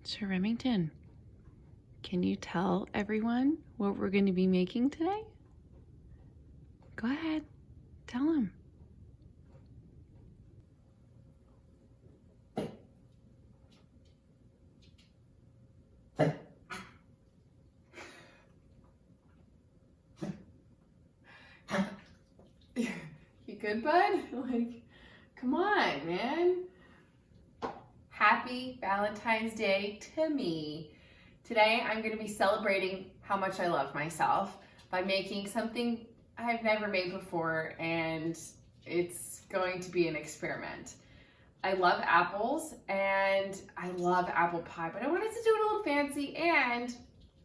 So Remington, can you tell everyone what we're going to be making today? Go ahead, tell them. You good, bud? Like, come on, man. Happy Valentine's Day to me. Today I'm going to be celebrating how much I love myself by making something I've never made before, and it's going to be an experiment. I love apples and I love apple pie, but I wanted to do it a little fancy and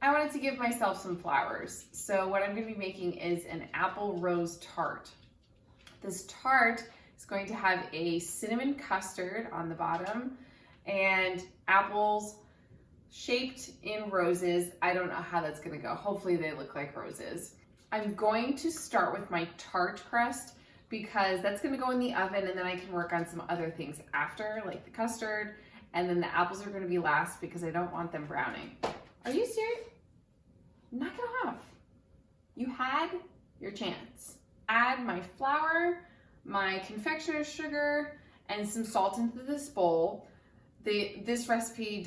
I wanted to give myself some flowers. So what I'm going to be making is an apple rose tart. This tart is going to have a cinnamon custard on the bottom and apples shaped in roses. I don't know how that's going to go. Hopefully they look like roses. I'm going to start with my tart crust because that's going to go in the oven, and then I can work on some other things after, like the custard, and then the apples are going to be last because I don't want them browning. Are you serious? Knock it off. You had your chance. Add my flour, my confectioner's sugar, and some salt into this bowl. This recipe,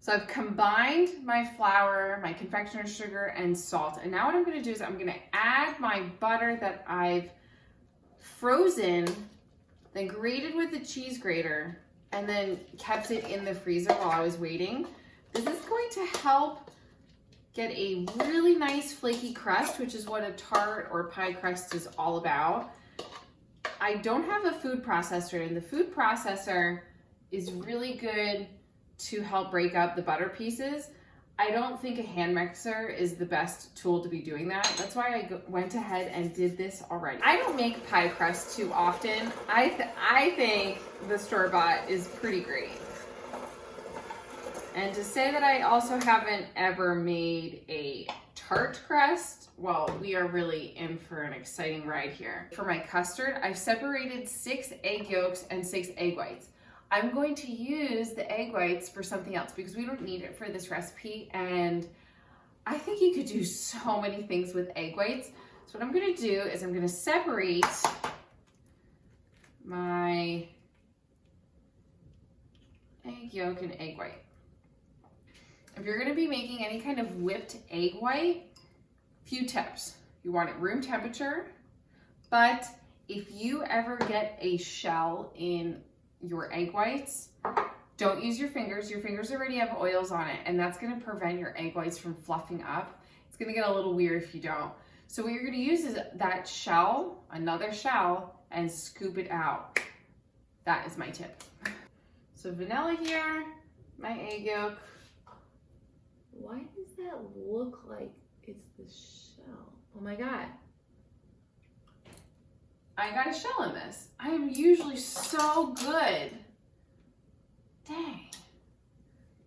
So I've combined my flour, my confectioner's sugar, and salt. And now what I'm gonna do is I'm gonna add my butter that I've frozen, then grated with the cheese grater, and then kept it in the freezer while I was waiting. This is going to help get a really nice flaky crust, which is what a tart or pie crust is all about. I don't have a food processor, and the food processor is really good to help break up the butter pieces. I don't think a hand mixer is the best tool to be doing that. That's why I went ahead and did this already. I don't make pie crust too often. I think the store-bought is pretty great. And to say that I also haven't ever made a tart crust, well, we are really in for an exciting ride here. For my custard, I've separated 6 egg yolks and 6 egg whites. I'm going to use the egg whites for something else because we don't need it for this recipe, and I think you could do so many things with egg whites. So what I'm going to do is I'm going to separate my egg yolk and egg white. If you're going to be making any kind of whipped egg white, few tips. You want it room temperature, but if you ever get a shell in your egg whites, don't use your fingers. Your fingers already have oils on it, and that's going to prevent your egg whites from fluffing up. It's going to get a little weird if you don't. So what you're going to use is that shell, another shell, and scoop it out. That is my tip. So vanilla here, my egg yolk. Why does that look like it's the shell? Oh my God. I got a shell in this. I am usually so good. Dang.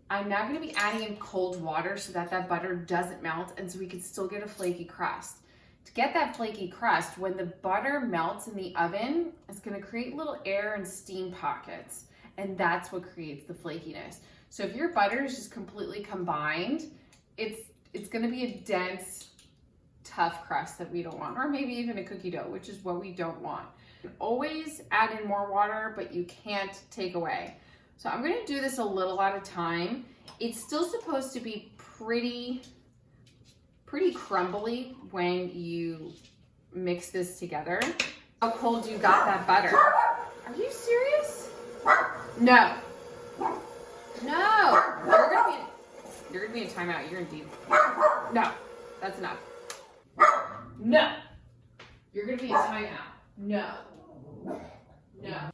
I'm now going to be adding in cold water so that that butter doesn't melt, and so we can still get a flaky crust. To get that flaky crust, when the butter melts in the oven, it's going to create little air and steam pockets, and that's what creates the flakiness. So if your butter is just completely combined, it's going to be a dense, tough crust that we don't want, or maybe even a cookie dough, which is what we don't want. Always add in more water, but you can't take away. So I'm going to do this a little at a time. It's still supposed to be pretty crumbly when you mix this together. How cold you got that butter? Are you serious? No. No. You're gonna be in timeout. You're in deep. No. That's enough. No. You're gonna be in timeout. No. No.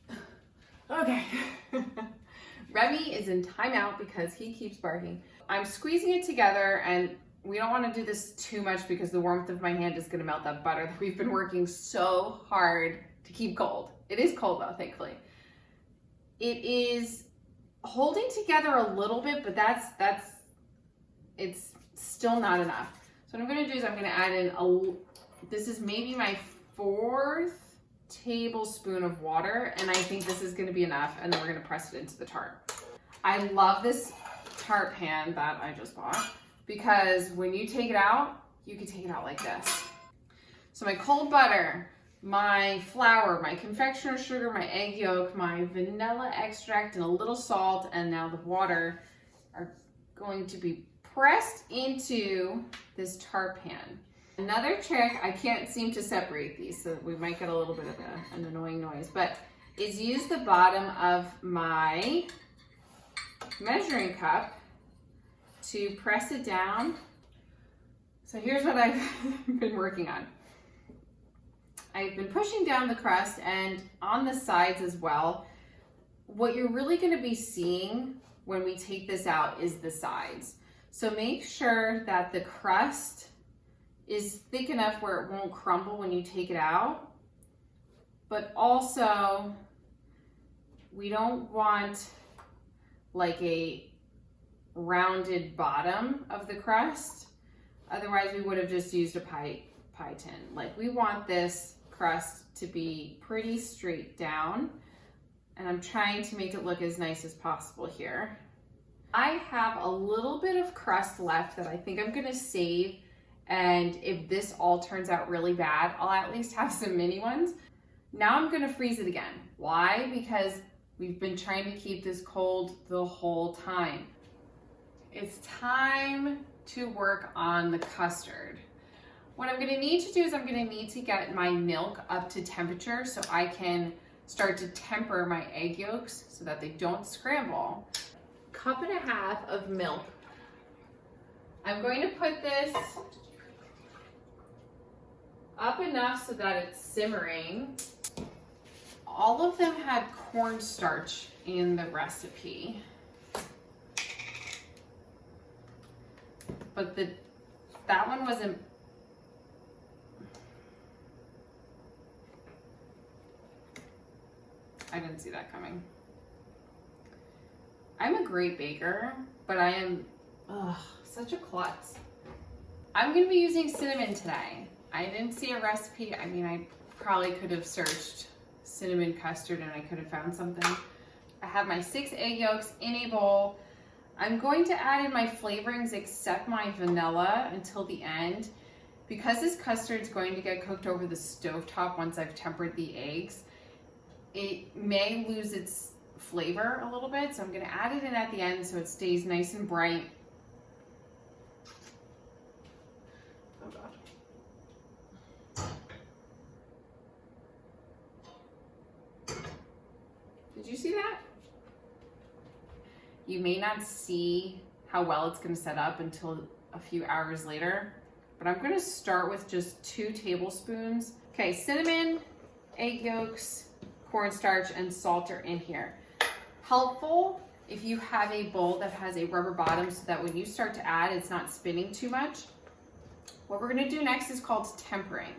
Okay. Remy is in timeout because he keeps barking. I'm squeezing it together, and we don't want to do this too much because the warmth of my hand is going to melt that butter that we've been working so hard to keep cold. It is cold though, thankfully. It is holding together a little bit, but it's still not enough. So what I'm going to do is I'm going to add in this is maybe my 4th tablespoon of water, and I think this is gonna be enough, and then we're gonna press it into the tart. I love this tart pan that I just bought because when you take it out, you can take it out like this. So my cold butter, my flour, my confectioner's sugar, my egg yolk, my vanilla extract, and a little salt, and now the water are going to be pressed into this tart pan. Another trick, I can't seem to separate these, so we might get a little bit of an annoying noise, but is use the bottom of my measuring cup to press it down. So here's what I've been working on. I've been pushing down the crust and on the sides as well. What you're really going to be seeing when we take this out is the sides. So make sure that the crust is thick enough where it won't crumble when you take it out, but also we don't want like a rounded bottom of the crust. Otherwise we would have just used a pie tin. Like, we want this crust to be pretty straight down, and I'm trying to make it look as nice as possible here. I have a little bit of crust left that I think I'm gonna save, and if this all turns out really bad, I'll at least have some mini ones. Now I'm gonna freeze it again. Why? Because we've been trying to keep this cold the whole time. It's time to work on the custard. What I'm gonna need to do is I'm gonna need to get my milk up to temperature so I can start to temper my egg yolks so that they don't scramble. 1.5 cups of milk. I'm going to put this up enough so that it's simmering. All of them had cornstarch in the recipe, but that one wasn't. I didn't see that coming. I'm a great baker, but I am such a klutz. I'm gonna be using cinnamon today. I didn't see a recipe. I mean, I probably could have searched cinnamon custard and I could have found something. I have my 6 egg yolks in a bowl. I'm going to add in my flavorings except my vanilla until the end. Because this custard is going to get cooked over the stovetop once I've tempered the eggs, it may lose its flavor a little bit, so I'm going to add it in at the end so it stays nice and bright. Oh God. Did you see that? You may not see how well it's going to set up until a few hours later, but I'm going to start with just 2 tablespoons. Okay, cinnamon, egg yolks, cornstarch, and salt are in here. Helpful if you have a bowl that has a rubber bottom so that when you start to add, it's not spinning too much. What we're gonna do next is called tempering.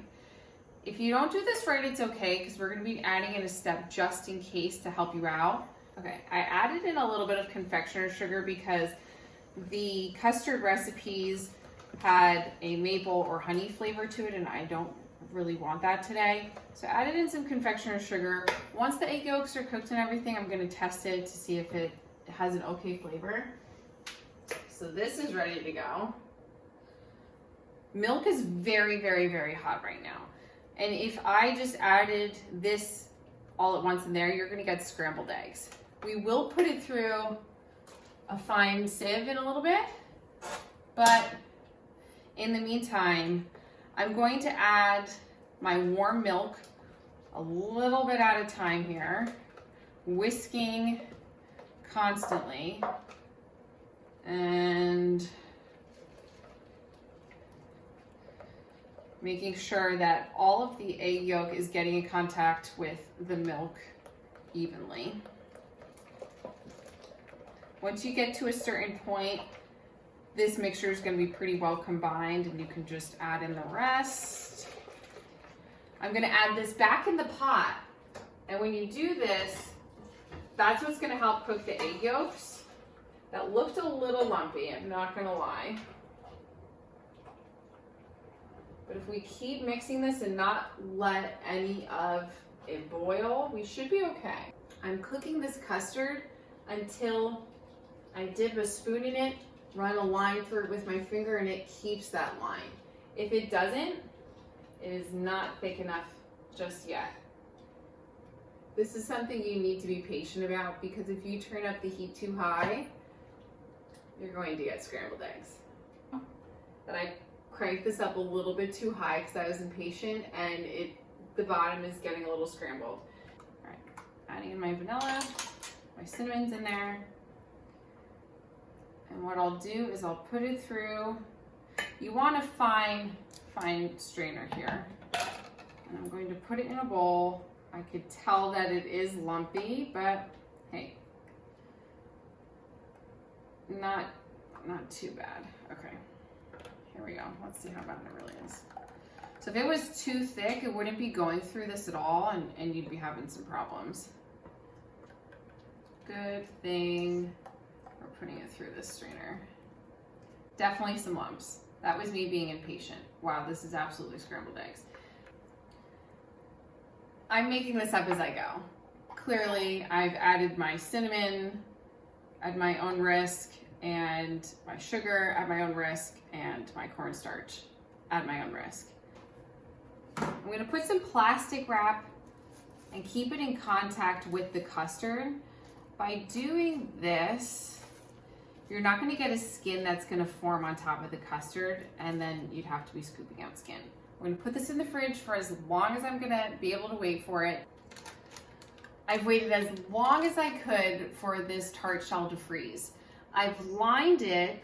If you don't do this right, it's okay, because we're gonna be adding in a step just in case to help you out. Okay, I added in a little bit of confectioner's sugar because the custard recipes had a maple or honey flavor to it, and I don't really want that today. So I added in some confectioner's sugar. Once the egg yolks are cooked and everything, I'm gonna test it to see if it has an okay flavor. So this is ready to go. Milk is very, very, very hot right now. And if I just added this all at once in there, you're gonna get scrambled eggs. We will put it through a fine sieve in a little bit, but in the meantime, I'm going to add my warm milk a little bit at a time here, whisking constantly, and making sure that all of the egg yolk is getting in contact with the milk evenly. Once you get to a certain point, this mixture is going to be pretty well combined, and you can just add in the rest. I'm going to add this back in the pot, and when you do this, that's what's going to help cook the egg yolks. That looked a little lumpy, I'm not going to lie. But if we keep mixing this and not let any of it boil. We should be okay. I'm cooking this custard until I dip a spoon in it, run a line through it with my finger, and it keeps that line. If it doesn't, it is not thick enough just yet. This is something you need to be patient about, because if you turn up the heat too high, you're going to get scrambled eggs. But I cranked this up a little bit too high because I was impatient, and the bottom is getting a little scrambled. All right, adding in my vanilla, my cinnamon's in there. And what I'll do is I'll put it through. You want a fine strainer here. And I'm going to put it in a bowl. I could tell that it is lumpy, but hey, not too bad. Okay, here we go. Let's see how bad it really is. So if it was too thick, it wouldn't be going through this at all, and you'd be having some problems. Good thing we're putting it through this strainer. Definitely some lumps. That was me being impatient. Wow, this is absolutely scrambled eggs. I'm making this up as I go. Clearly, I've added my cinnamon at my own risk, and my sugar at my own risk, and my cornstarch at my own risk. I'm gonna put some plastic wrap and keep it in contact with the custard. By doing this, you're not gonna get a skin that's gonna form on top of the custard, and then you'd have to be scooping out skin. I'm gonna put this in the fridge for as long as I'm gonna be able to wait for it. I've waited as long as I could for this tart shell to freeze. I've lined it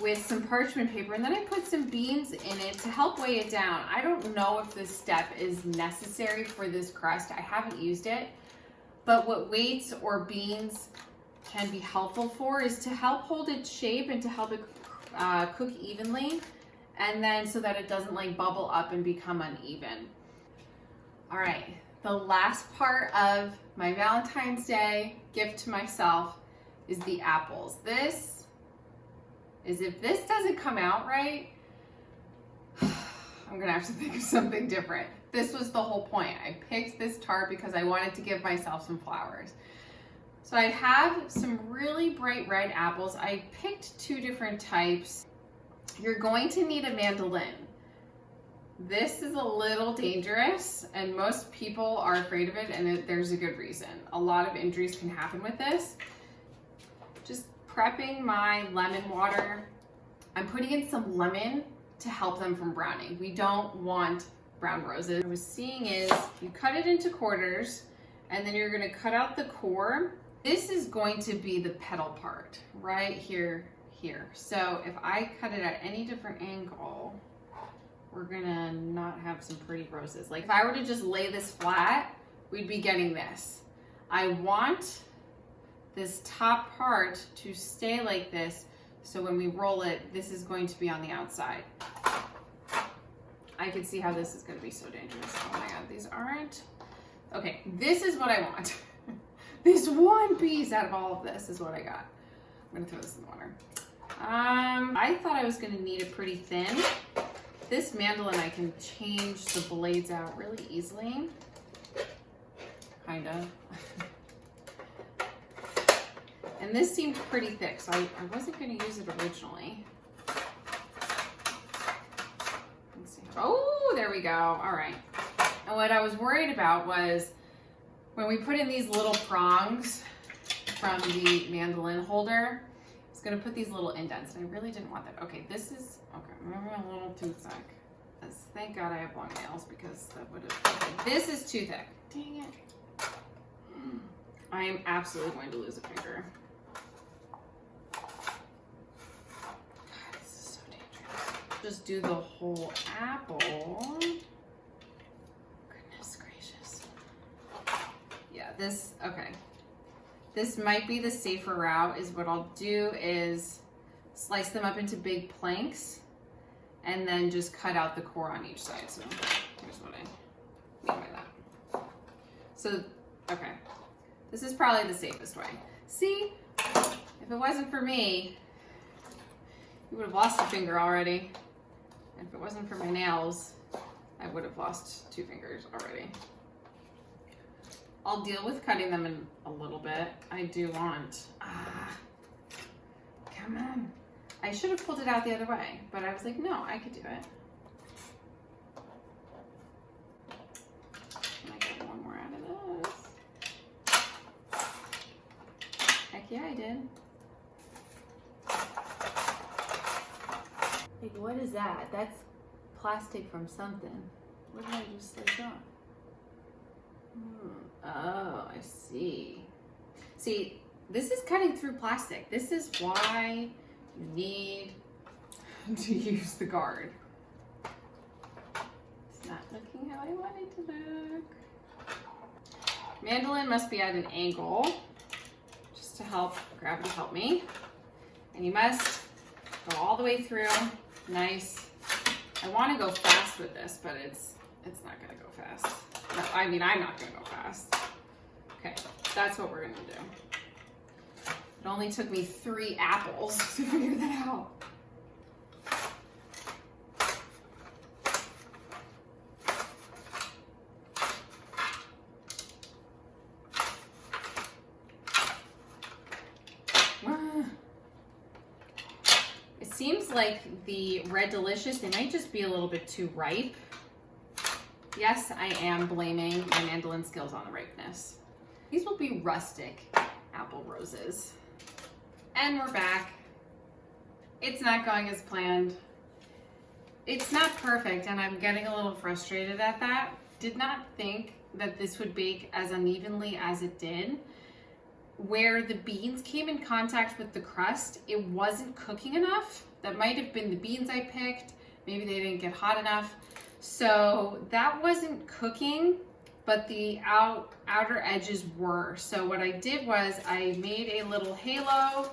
with some parchment paper, and then I put some beans in it to help weigh it down. I don't know if this step is necessary for this crust. I haven't used it, but what weights or beans can be helpful for is to help hold its shape and to help it cook evenly, and then so that it doesn't like bubble up and become uneven. All right, the last part of my Valentine's Day gift to myself is the apples. This is, if this doesn't come out right, I'm gonna have to think of something different. This was the whole point. I picked this tart because I wanted to give myself some flowers. So I have some really bright red apples. I picked 2 different types. You're going to need a mandolin. This is a little dangerous, and most people are afraid of it, and there's a good reason. A lot of injuries can happen with this. Just prepping my lemon water. I'm putting in some lemon to help them from browning. We don't want brown roses. What I was seeing is you cut it into quarters, and then you're gonna cut out the core. This is going to be the petal part right here. So if I cut it at any different angle, we're gonna not have some pretty roses. Like if I were to just lay this flat, we'd be getting this. I want this top part to stay like this, so when we roll it, this is going to be on the outside. I can see how this is gonna be so dangerous. Oh my God, these aren't. Okay, this is what I want. This one piece out of all of this is what I got. I'm gonna throw this in the water. I thought I was gonna need it pretty thin. This mandolin, I can change the blades out really easily. Kind of. And this seemed pretty thick, so I wasn't gonna use it originally. Let's see. Oh, there we go, all right. And what I was worried about was when we put in these little prongs from the mandolin holder, it's gonna put these little indents, and I really didn't want that. Okay, this is, okay, maybe a little too thick. Thank God I have long nails, because that would have, okay, this is too thick. Dang it. I am absolutely going to lose a finger. God, this is so dangerous. Just do the whole apple. Goodness gracious. Yeah, this, okay. This might be the safer route. Is what I'll do is slice them up into big planks and then just cut out the core on each side. So here's what I mean by that. So, okay. This is probably the safest way. See, if it wasn't for me, you would have lost a finger already. And if it wasn't for my nails, I would have lost 2 fingers already. I'll deal with cutting them in a little bit. I do want, come on. I should have pulled it out the other way, but I was like, no, I could do it. Can I get one more out of this? Heck yeah, I did. Like, what is that? That's plastic from something. What did I just slice off? Oh, I see. See, this is cutting through plastic. This is why you need to use the guard. It's not looking how I want it to look. Mandolin must be at an angle, just to help gravity help me. And you must go all the way through. Nice. I want to go fast with this, but it's not going to go fast. No, I mean, I'm not going to go fast. Okay, that's what we're going to do. It only took me 3 apples to figure that out. It seems like the Red Delicious, they might just be a little bit too ripe. Yes, I am blaming my mandolin skills on the ripeness. These will be rustic apple roses. And we're back. It's not going as planned. It's not perfect, and I'm getting a little frustrated at that. Did not think that this would bake as unevenly as it did. Where the beans came in contact with the crust, it wasn't cooking enough. That might have been the beans I picked. Maybe they didn't get hot enough. So that wasn't cooking, but the outer edges were. So what I did was I made a little halo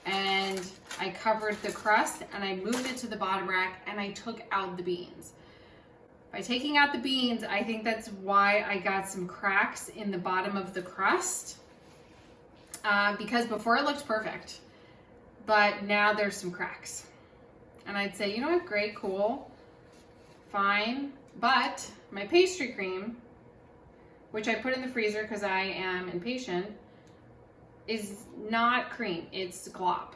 and I covered the crust and I moved it to the bottom rack and I took out the beans. By taking out the beans, I think that's why I got some cracks in the bottom of the crust. Because before it looked perfect, but now there's some cracks. And I'd say, you know what, great, cool, fine. But my pastry cream, which I put in the freezer because I am impatient, is not cream, it's glop.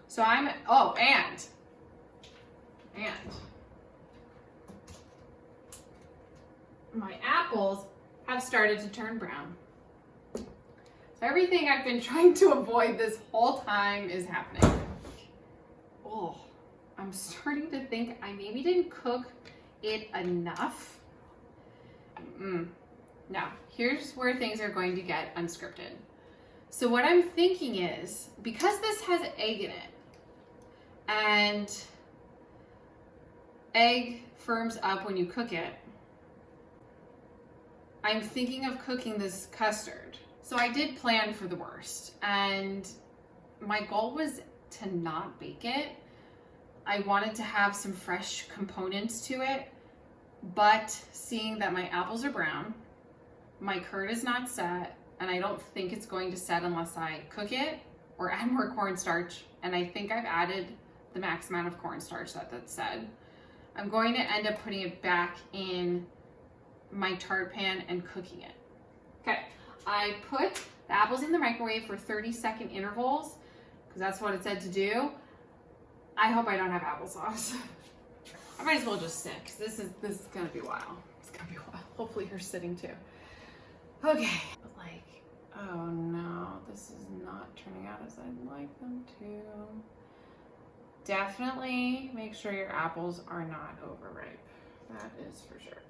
So and my apples have started to turn brown. So everything I've been trying to avoid this whole time is happening. Oh, I'm starting to think I maybe didn't cook it enough. Now, here's where things are going to get unscripted. So what I'm thinking is, because this has egg in it, and egg firms up when you cook it, I'm thinking of cooking this custard. So I did plan for the worst, and my goal was to not bake it. I wanted to have some fresh components to it, but seeing that my apples are brown, my curd is not set, and I don't think it's going to set unless I cook it or add more cornstarch, and I think I've added the max amount of cornstarch that said. I'm going to end up putting it back in my tart pan and cooking it. Okay, I put the apples in the microwave for 30-second intervals because that's what it said to do. I hope I don't have applesauce. I might as well just sit because this is gonna be a while. It's gonna be a while. Hopefully you're sitting too. Okay, but like, oh no, this is not turning out as I'd like them to. Definitely make sure your apples are not overripe. That is for sure.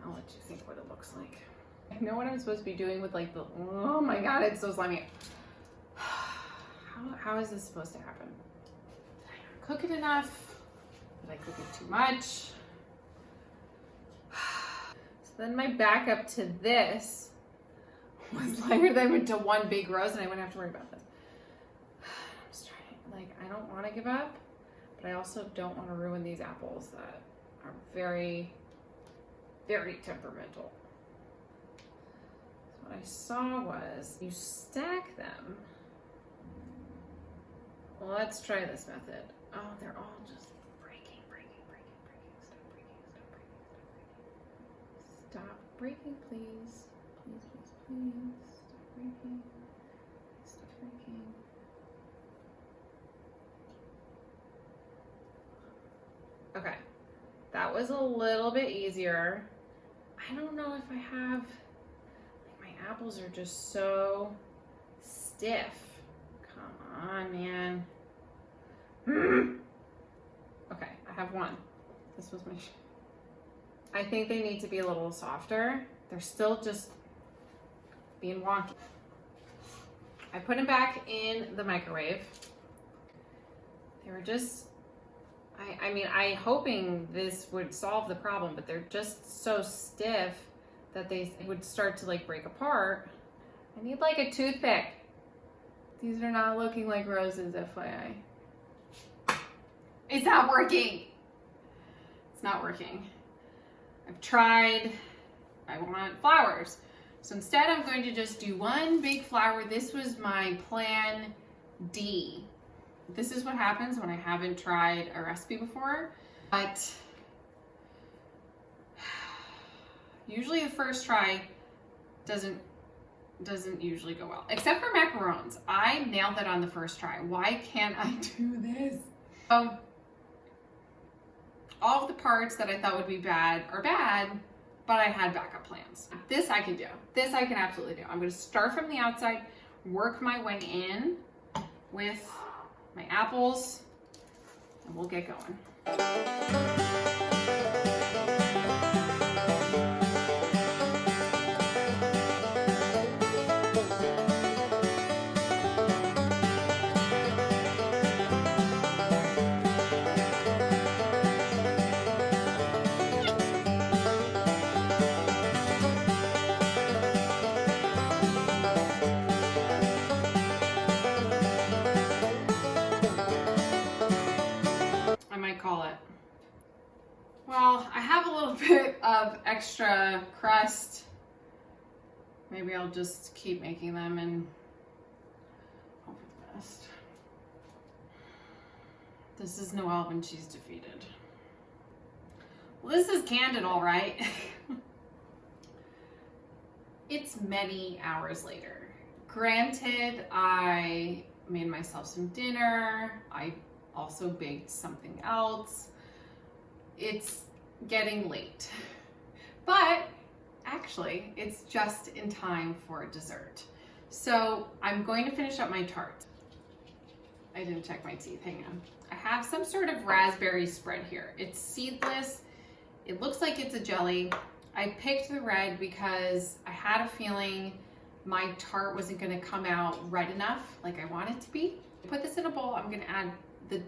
I'll let you think what it looks like. I know what I'm supposed to be doing with like the, oh my God, it's so slimy. How is this supposed to happen? Did I not cook it enough? Did I cook it too much? So then my backup to this was layer them into one big roast and I wouldn't have to worry about this. I'm just trying, like, I don't want to give up, but I also don't want to ruin these apples that are very, very temperamental. So what I saw was you stack them. Well, let's try this method. Oh, they're all just breaking. Stop breaking, please. Please, please, please. Stop breaking. Stop breaking. Okay, that was a little bit easier. I don't know if I have, like, my apples are just so stiff. Come on, man. Okay, I have one. This was my I think they need to be a little softer. They're still just being wonky. I put them back in the microwave. They were just, I mean, I hoping this would solve the problem, but they're just so stiff that they would start to like break apart. I need like a toothpick. These are not looking like roses, FYI. It's not working. It's not working. I've tried. I want flowers. So instead I'm going to just do one big flower. This was my plan D. This is what happens when I haven't tried a recipe before. But usually the first try doesn't usually go well. Except for macarons. I nailed it on the first try. Why can't I do this? So all of the parts that I thought would be bad are bad, but I had backup plans. This I can do. This I can absolutely do. I'm going to start from the outside, work my way in with my apples, and we'll get going. Call it. Well, I have a little bit of extra crust. Maybe I'll just keep making them and hope for the best. This is Noelle when she's defeated. Well, this is Candid, all right. It's many hours later. Granted, I made myself some dinner. I also baked something else. It's getting late, but actually it's just in time for dessert. So I'm going to finish up my tart. I didn't check my teeth, hang on. I have some sort of raspberry spread here. It's seedless. It looks like it's a jelly. I picked the red because I had a feeling my tart wasn't gonna come out red enough like I want it to be. Put this in a bowl. I'm gonna add the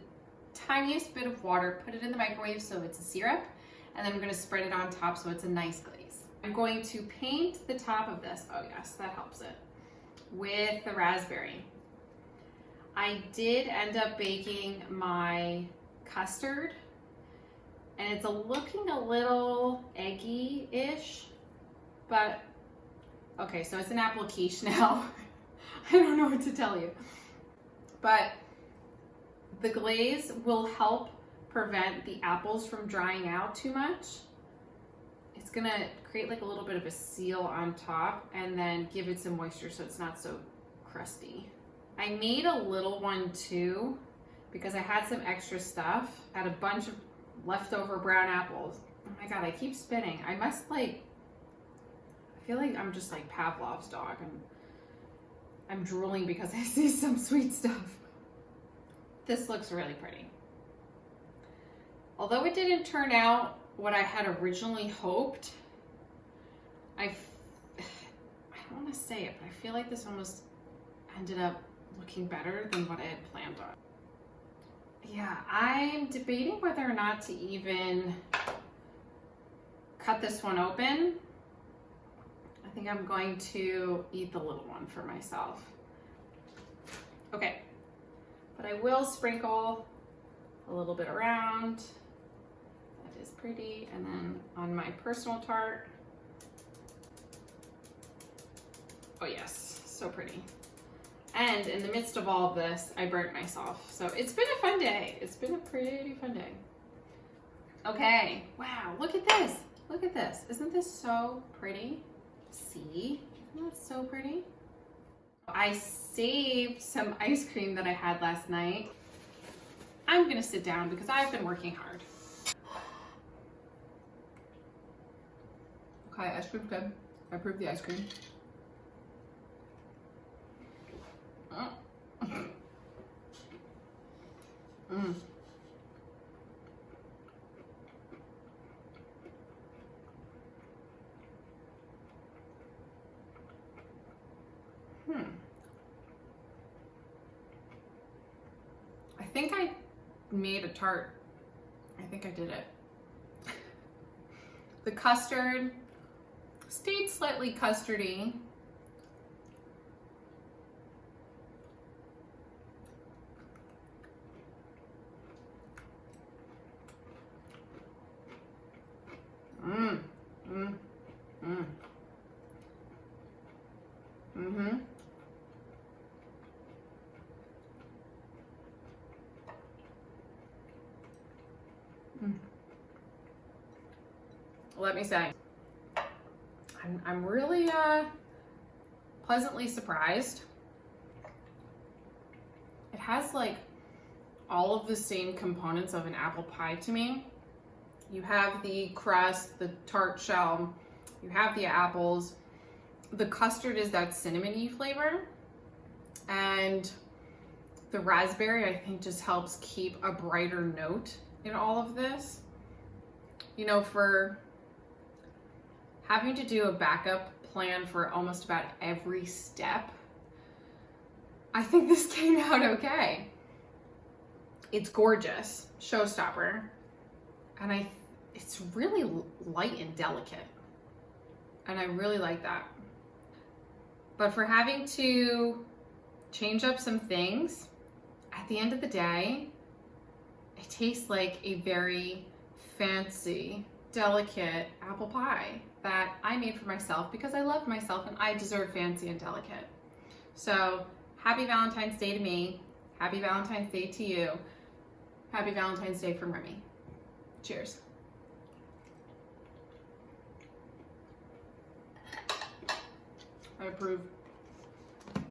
tiniest bit of water, put it in the microwave so it's a syrup, and then I'm going to spread it on top so it's a nice glaze. I'm going to paint the top of this, oh yes, that helps it, with the raspberry. I did end up baking my custard, and it's looking a little eggy-ish, but okay, so it's an apple quiche now. I don't know what to tell you, but the glaze will help prevent the apples from drying out too much. It's gonna create like a little bit of a seal on top and then give it some moisture so it's not so crusty. I made a little one too because I had some extra stuff. I had a bunch of leftover brown apples. Oh my God, I keep spinning. I must like, I feel like I'm just like Pavlov's dog and I'm drooling because I see some sweet stuff. This looks really pretty. Although it didn't turn out what I had originally hoped, I don't want to say it, but I feel like this almost ended up looking better than what I had planned on. Yeah, I'm debating whether or not to even cut this one open. I think I'm going to eat the little one for myself. Okay. But I will sprinkle a little bit around. That is pretty. And then on my personal tart. Oh yes, so pretty. And in the midst of all of this, I burnt myself. So it's been a fun day. It's been a pretty fun day. Okay, wow, look at this. Look at this. Isn't this so pretty? See? Isn't that so pretty? I saved some ice cream that I had last night. I'm gonna sit down because I've been working hard. Okay, ice cream's good. I approved the ice cream. Mm. I think I made a tart. I think I did it. The custard stayed slightly custardy. Mmm. Mmm. Mmm. Mm-hmm. Let me say, I'm really pleasantly surprised. It has like all of the same components of an apple pie to me. You have the crust, the tart shell, you have the apples. The custard is that cinnamony flavor, and the raspberry I think just helps keep a brighter note in all of this. You know, for having to do a backup plan for almost about every step, I think this came out okay. It's gorgeous, showstopper, and it's really light and delicate, and I really like that. But for having to change up some things, at the end of the day, it tastes like a very fancy, delicate apple pie that I made for myself because I love myself and I deserve fancy and delicate. So happy Valentine's Day to me. Happy Valentine's Day to you. Happy Valentine's Day from Remy. Cheers. I approve.